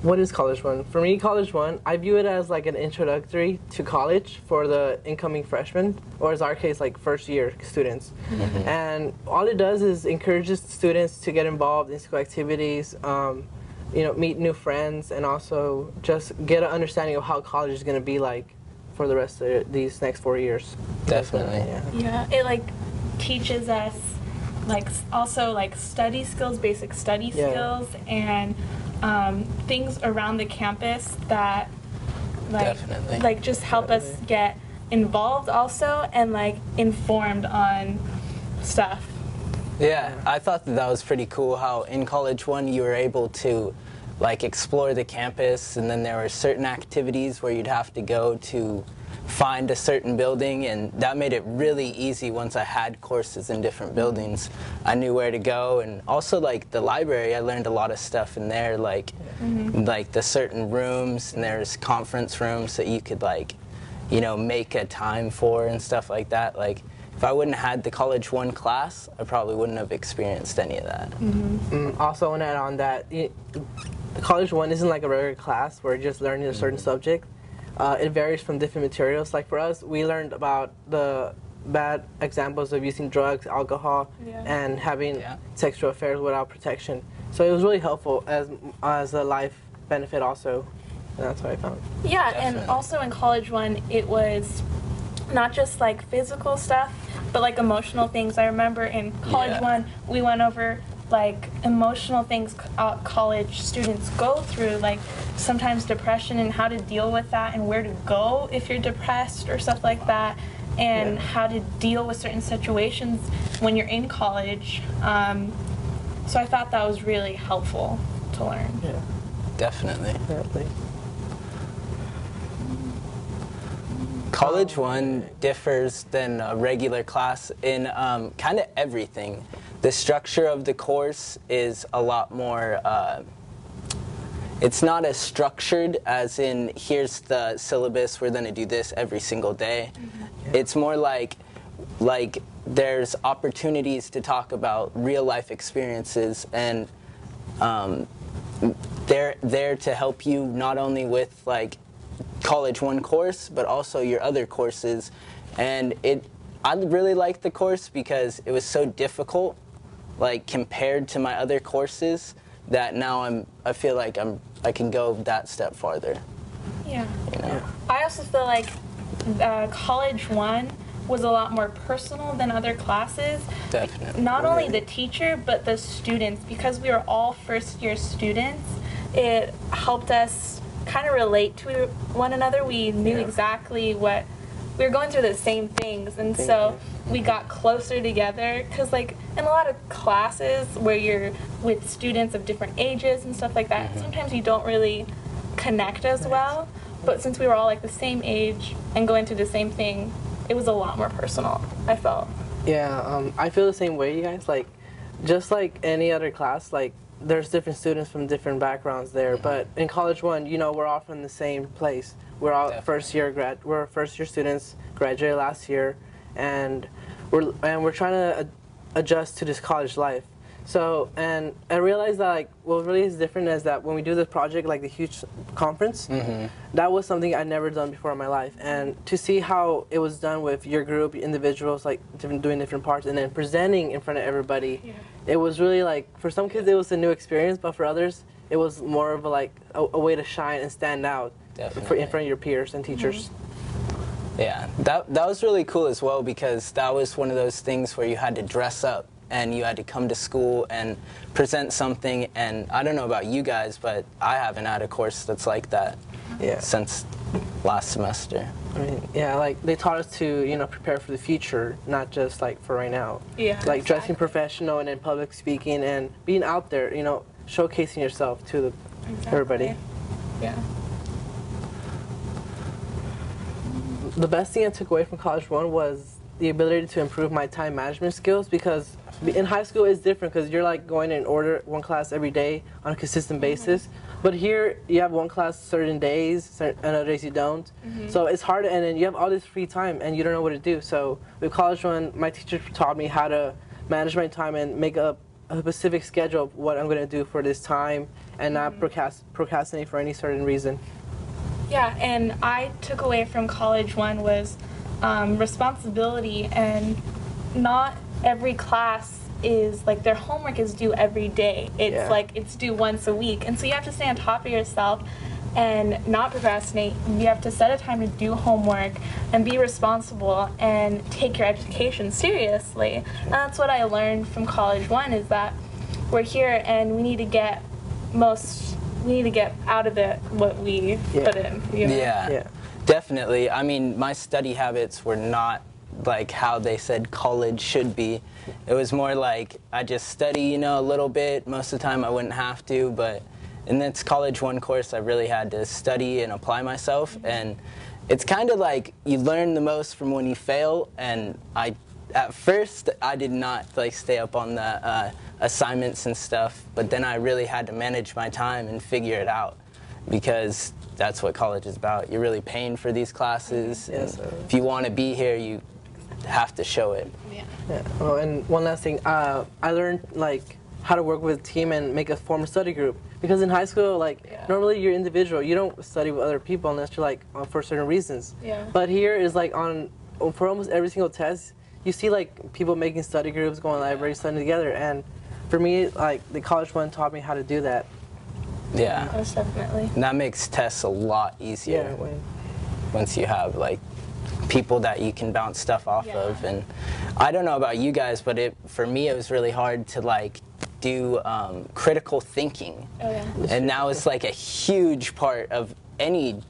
What is College One? For me, College One, I view it as like an introductory to college for the incoming freshmen, or as our case, like first year students. And all it does is encourages students to get involved in school activities, meet new friends, and also just get an understanding of how college is going to be like for the rest of these next 4 years. Definitely. Yeah, it like teaches us also study skills, basic study skills, and things around the campus that just help us get involved also and informed on stuff. Yeah, I thought that was pretty cool how in College One you were able to explore the campus, and then there were certain activities where you'd have to go to find a certain building, and that made it really easy. Once I had courses in different buildings, I knew where to go. And also the library, I learned a lot of stuff in there, like the certain rooms, and there's conference rooms that you could make a time for and stuff like that. If I wouldn't have had the College One class, I probably wouldn't have experienced any of that. Also, I want to add on that College One isn't like a regular class where you're just learning a certain subject. It varies from different materials. Like for us, we learned about the bad examples of using drugs, alcohol, and having sexual affairs without protection. So it was really helpful as a life benefit also. And that's what I found. Yeah, definitely. And also in College One, it was not just physical stuff, but emotional things. I remember in College One, we went over emotional things college students go through, sometimes depression and how to deal with that, and where to go if you're depressed or stuff like that, and how to deal with certain situations when you're in college. So I thought that was really helpful to learn. Yeah, definitely. College One differs than a regular class in kind of everything. The structure of the course is a lot more, it's not as structured as in, here's the syllabus, we're going to do this every single day. It's more like there's opportunities to talk about real life experiences, and they're there to help you not only with College One course, but also your other courses. And I really liked the course because it was so difficult, compared to my other courses, that now I feel like I can go that step farther. Yeah. I also feel like College One was a lot more personal than other classes. Definitely. Not only the teacher, but the students. Because we were all first-year students, it helped us kind of relate to one another. We knew exactly what we were going through, the same things, and so we got closer together. Because in a lot of classes where you're with students of different ages and stuff like that, sometimes you don't really connect as well. But since we were all the same age and going through the same thing, it was a lot more personal, I felt. Yeah, I feel the same way, you guys. Just like any other class, there's different students from different backgrounds there, but in College One, we're all from the same place. We're all first year students, graduated last year, and we're trying to adjust to this college life. So, and I realized that what really is different is that when we do this project, the huge conference, that was something I'd never done before in my life. And to see how it was done with your group, individuals, doing different parts, and then presenting in front of everybody, it was really for some kids it was a new experience, but for others it was more of a way to shine and stand out in front of your peers and teachers. Yeah, that was really cool as well, because that was one of those things where you had to dress up and you had to come to school and present something. And I don't know about you guys, but I haven't had a course that's like that since last semester. I mean, they taught us to, prepare for the future, not just for right now. Yeah. Dressing professional and then public speaking and being out there, showcasing yourself to everybody. Yeah. The best thing I took away from College One was the ability to improve my time management skills, because in high school it's different because you're going in order one class every day on a consistent basis. But here you have one class certain days, and other days you don't. So it's hard, and then you have all this free time and you don't know what to do. So with College One, my teacher taught me how to manage my time and make up a specific schedule of what I'm going to do for this time and not procrastinate for any certain reason. Yeah, and I took away from College One was responsibility, and not every class is like their homework is due every day. It's like it's due once a week, and so you have to stay on top of yourself and not procrastinate. You have to set a time to do homework and be responsible and take your education seriously. And that's what I learned from College One, is that we're here and we need to get out of it what we put in. You know? Yeah, definitely. I mean, my study habits were not like how they said college should be. It was more like I just study, you know, a little bit. Most of the time I wouldn't have to, but in this College One course I really had to study and apply myself, and it's kind of like you learn the most from when you fail, and at first I did not like stay up on the assignments and stuff, but then I really had to manage my time and figure it out, because that's what college is about. You're really paying for these classes, and if you want to be here, you have to show it. Yeah. Oh, and one last thing, I learned like how to work with a team and make a form of study group. Because in high school, like normally you're individual. You don't study with other people unless you're like for certain reasons. Yeah. But here is like for almost every single test, you see like people making study groups, going to the library, studying together. And for me, like the College One taught me how to do that. Yeah. Most definitely. And that makes tests a lot easier once you have like people that you can bounce stuff off of. And I don't know about you guys, but for me it was really hard to like do critical thinking. And now it's like a huge part of any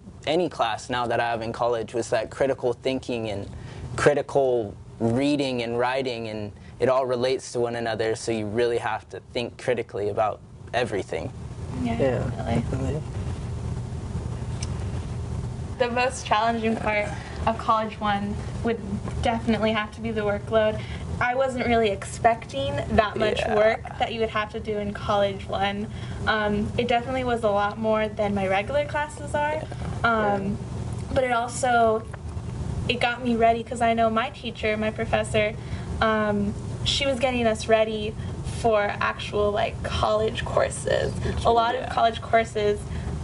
class now that I have in college, was that critical thinking and critical reading and writing, and it all relates to one another, so you really have to think critically about everything. Yeah, definitely. The most challenging part of College One would definitely have to be the workload. I wasn't really expecting that much work that you would have to do in College One. It definitely was a lot more than my regular classes are, but it got me ready, because I know my teacher, my professor, she was getting us ready for actual like college courses. A lot of college courses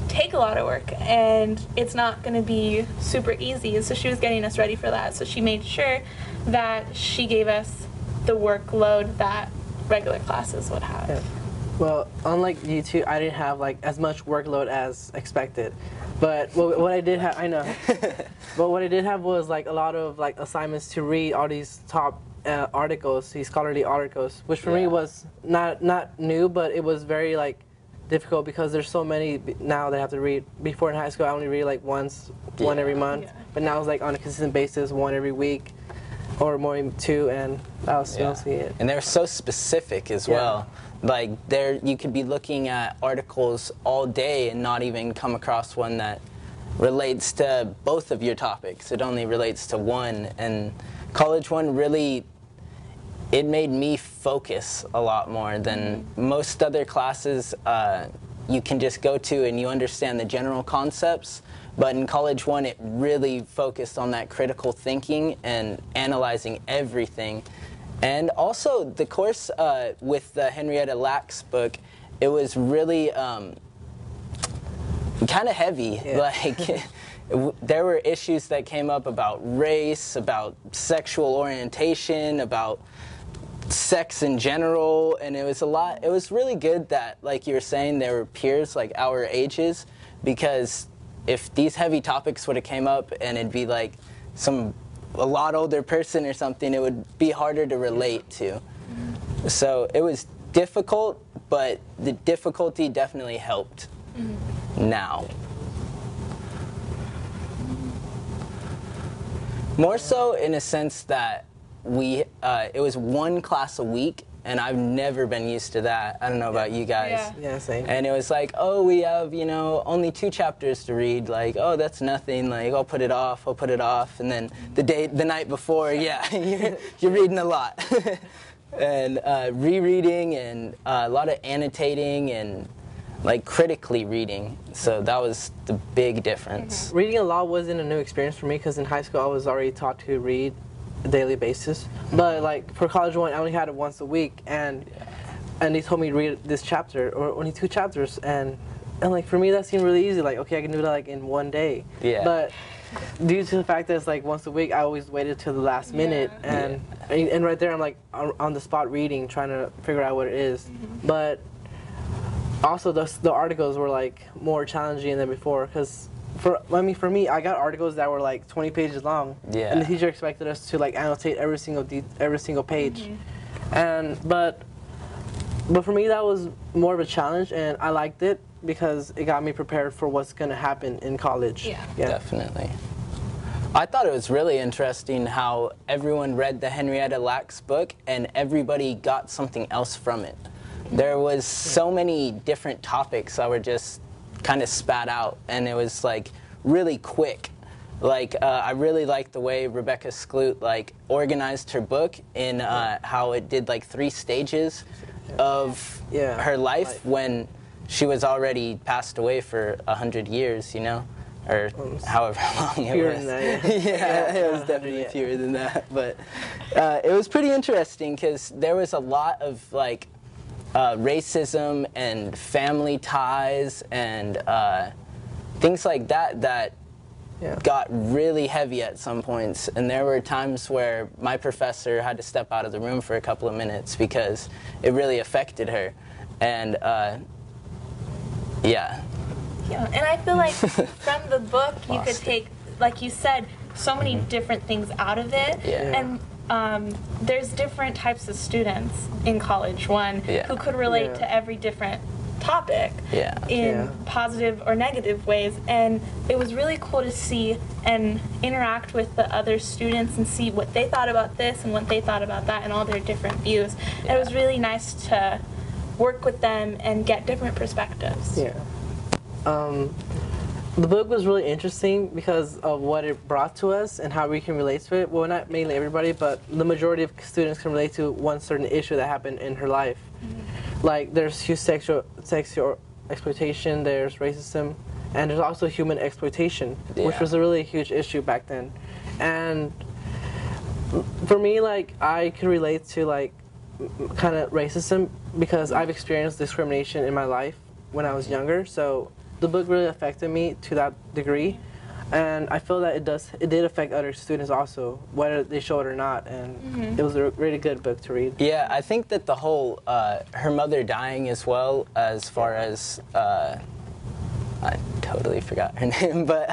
take a lot of work, and it's not going to be super easy, so she was getting us ready for that. So she made sure that she gave us the workload that regular classes would have. Yeah. Well, unlike you two, I didn't have like as much workload as expected. But what I did have, I know. But what I did have was like a lot of like assignments to read all these top articles, these scholarly articles, which for me was not new, but it was very like difficult, because there's so many now that I have to read. Before in high school I only read like one every month, but now it's like on a consistent basis, one every week, or more than two, and I'll still see it. And they're so specific as well. Like you could be looking at articles all day and not even come across one that relates to both of your topics. It only relates to one. And College One really, it made me focus a lot more than most other classes. You can just go to and you understand the general concepts, but in College One it really focused on that critical thinking and analyzing everything. And also the course with the Henrietta Lacks book, it was really kind of heavy. Like there were issues that came up about race, about sexual orientation, about sex in general, and it was a lot. It was really good that, like you were saying, there were peers like our ages, because if these heavy topics would have came up and it'd be like a lot older person or something, it would be harder to relate to. So it was difficult, but the difficulty definitely helped now. More so in a sense that it was one class a week, and I've never been used to that. I don't know about you guys. Yeah, same. And it was like, oh, we have, only 2 chapters to read. Like, oh, that's nothing. Like, I'll put it off. And then the night before, you're reading a lot. And rereading and a lot of annotating and like critically reading. So that was the big difference. Reading a lot wasn't a new experience for me, because in high school I was already taught to read a daily basis. But like for College One, I only had it once a week, and and they told me to read this chapter or only 2 chapters, and like for me that seemed really easy. Like, okay, I can do that like in one day. Yeah. But due to the fact that it's like once a week, I always waited till the last minute, and right there I'm like on the spot reading, trying to figure out what it is. But also the articles were like more challenging than before, because for me, I got articles that were like 20 pages long, and the teacher expected us to like annotate every single page, and but for me that was more of a challenge, and I liked it because it got me prepared for what's gonna happen in college. Yeah. Definitely. I thought it was really interesting how everyone read the Henrietta Lacks book and everybody got something else from it. There was so many different topics that were just kind of spat out, and it was like really quick. Like I really liked the way Rebecca Skloot like organized her book in how it did like 3 stages of her life when she was already passed away for 100 years, you know, or however long it was. Than that, It was definitely fewer than that. But it was pretty interesting because there was a lot of like racism and family ties and things like that got really heavy at some points. And there were times where my professor had to step out of the room for a couple of minutes because it really affected her. And Yeah, and I feel like from the book you could take, like you said, so many different things out of it. And there's different types of students in college, who could relate to every different topic in positive or negative ways. And it was really cool to see and interact with the other students and see what they thought about this and what they thought about that and all their different views. And it was really nice to work with them and get different perspectives. The book was really interesting because of what it brought to us and how we can relate to it. Well, not mainly everybody, but the majority of students can relate to one certain issue that happened in her life. Like there's huge sexual exploitation, there's racism, and there's also human exploitation, which was a really huge issue back then. And for me, like I can relate to like kind of racism because I've experienced discrimination in my life when I was younger, so the book really affected me to that degree, and I feel that it did affect other students also, whether they show it or not, and it was a really good book to read. Yeah, I think that the whole her mother dying as well, as far as I totally forgot her name, but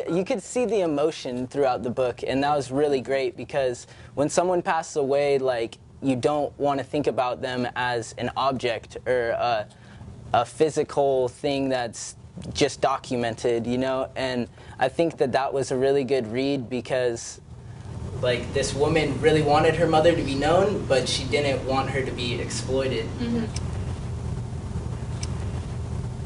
you could see the emotion throughout the book, and that was really great because when someone passes away, like you don't want to think about them as an object or a physical thing that's just documented, you know? And I think that was a really good read because like this woman really wanted her mother to be known, but she didn't want her to be exploited.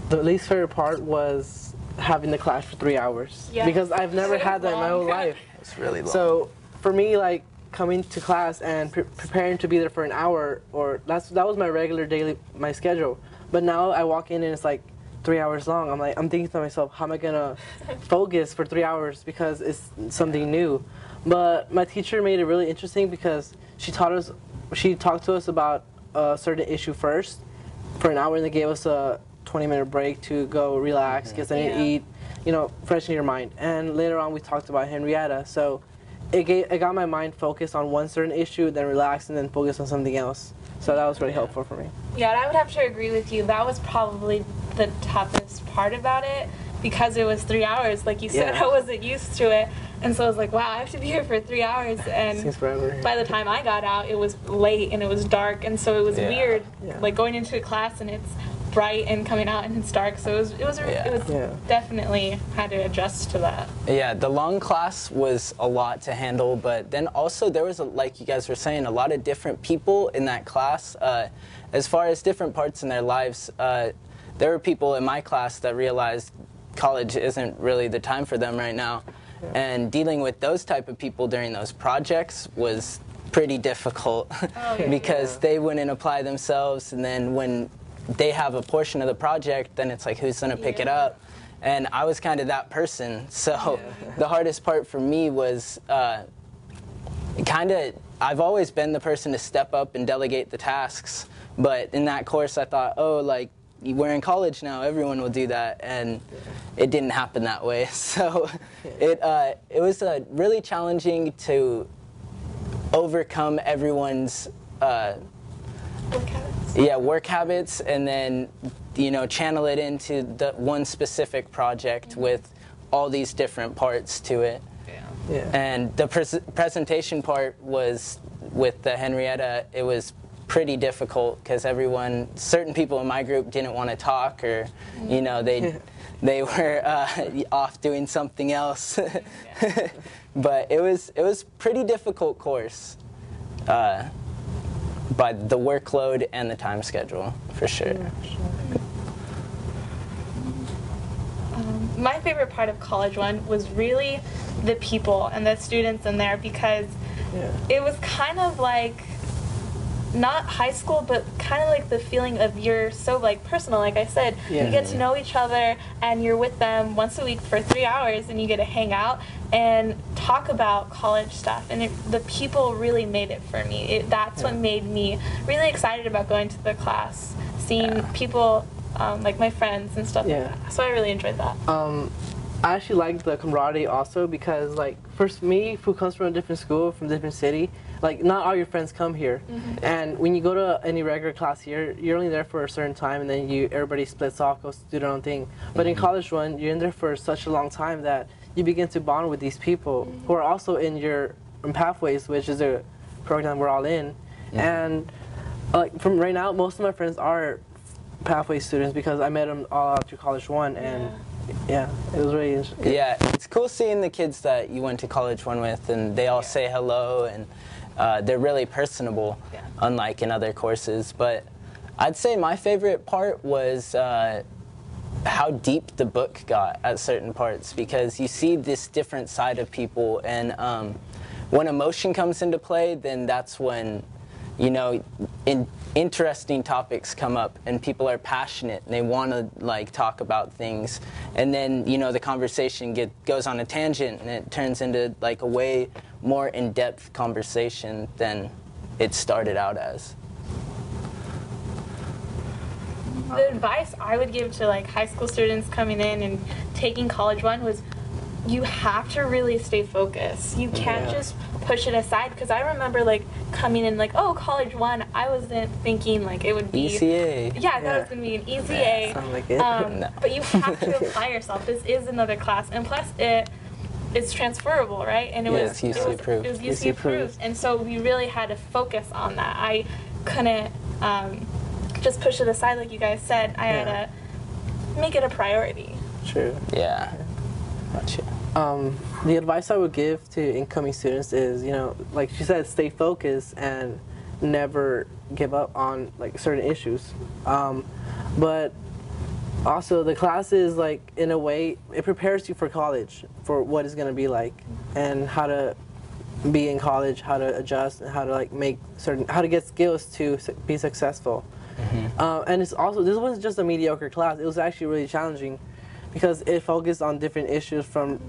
The least favorite part was having the class for 3 hours because I've never had that in my whole life. It's really long. So for me, like coming to class and preparing to be there for an hour, or that was my regular daily schedule. But now I walk in and it's like 3 hours long. I'm thinking to myself, how am I gonna focus for 3 hours because it's something new? But my teacher made it really interesting because she talked to us about a certain issue first for an hour, and they gave us a 20-minute break to go relax, get something to eat, you know, freshen your mind. And later on we talked about Henrietta, so it got my mind focused on one certain issue, then relax, and then focus on something else. So that was really helpful for me. Yeah, and I would have to agree with you. That was probably the toughest part about it because it was 3 hours. Like you said, I wasn't used to it. And so I was like, wow, I have to be here for 3 hours. And seems forever. By the time I got out, it was late and it was dark. And so it was weird, like going into class and it's bright and coming out and it's dark. So it was definitely had to adjust to that. Yeah, the long class was a lot to handle, but then also there was, like you guys were saying, a lot of different people in that class. As far as different parts in their lives, there were people in my class that realized college isn't really the time for them right now. And dealing with those type of people during those projects was pretty difficult because they wouldn't apply themselves, and then when they have a portion of the project, then it's like, who's going to pick it up? And I was kind of that person. So the hardest part for me was kind of I've always been the person to step up and delegate the tasks, but in that course I thought, oh, like, we're in college now, everyone will do that, and it didn't happen that way. So it was really challenging to overcome everyone's work habits, and then, you know, channel it into the one specific project with all these different parts to it. Yeah. And the presentation part was, with the Henrietta, it was pretty difficult because certain people in my group didn't want to talk, or, you know, they were off doing something else. But it was pretty difficult course by the workload and the time schedule, for sure. My favorite part of College One was really the people and the students in there, because it was kind of like, not high school, but kind of like the feeling of you're so like personal, like I said. You get to know each other, and you're with them once a week for 3 hours, and you get to hang out and talk about college stuff, and the people really made it for me. That's what made me really excited about going to the class, seeing people like my friends and stuff like that. So I really enjoyed that. I actually liked the camaraderie also, because like, for me, who comes from a different school, from a different city, like, not all your friends come here. And when you go to any regular class here, you're only there for a certain time, and then everybody splits off, goes to do their own thing. But in College One, you're in there for such a long time that you begin to bond with these people who are also in your Pathways, which is a program we're all in. And like, from right now, most of my friends are Pathway students, because I met them all out through College One, and it was really interesting. Yeah, it's cool seeing the kids that you went to College One with, and they all say hello, and they're really personable, unlike in other courses. But I'd say my favorite part was how deep the book got at certain parts, because you see this different side of people, and when emotion comes into play, then that's when, you know, interesting topics come up, and people are passionate, and they want to like talk about things, and then, you know, the conversation goes on a tangent, and it turns into like a way more in-depth conversation than it started out as. The advice I would give to like high school students coming in and taking College One was, you have to really stay focused. You can't just push it aside, because I remember like coming in like, oh, College One, I wasn't thinking like it would be ECA. Yeah, I thought it was gonna be an ECA. Sound like it. No. But you have to apply yourself. This is another class, and plus it's transferable, right? And it's UC approved. It was UC approved, and so we really had to focus on that. I couldn't just push it aside like you guys said. I had to make it a priority. True. Yeah. Gotcha. The advice I would give to incoming students is, you know, like she said, stay focused and never give up on like certain issues. But also the classes, like, in a way, it prepares you for college, for what it's going to be like, and how to be in college, how to adjust, and how to like how to get skills to be successful. And it's also, this wasn't just a mediocre class, it was actually really challenging, because it focused on different issues.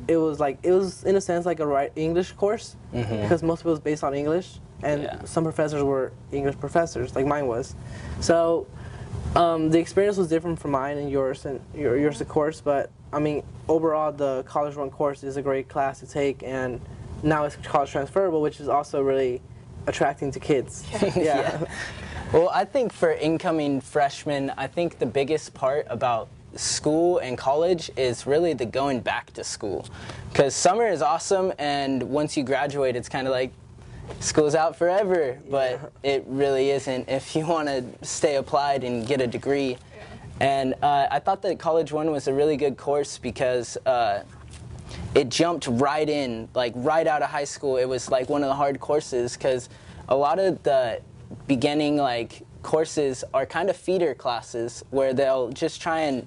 It was in a sense like a English course, because most of it was based on English, and some professors were English professors, like mine was. So the experience was different from mine and yours, of course, but I mean, overall the College One course is a great class to take, and now it's college transferable, which is also really attracting to kids. Well, I think for incoming freshmen, I think the biggest part about school and college is really the going back to school, because summer is awesome, and once you graduate, it's kind of like school's out forever, but it really isn't if you want to stay applied and get a degree. And I thought that College One was a really good course, because it jumped right in, like right out of high school. It was like one of the hard courses, because a lot of the beginning like courses are kind of feeder classes, where they'll just try and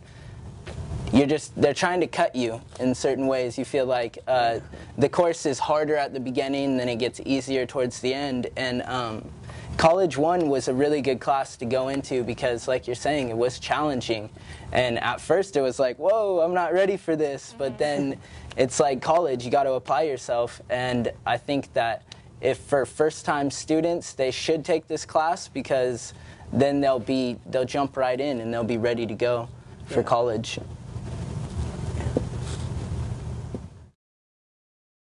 they're trying to cut you in certain ways. You feel like the course is harder at the beginning, then it gets easier towards the end. And College One was a really good class to go into, because like you're saying, it was challenging. And at first it was like, whoa, I'm not ready for this. But then it's like college, you got to apply yourself. And I think that if for first-time students, they should take this class because then they'll jump right in and they'll be ready to go for college.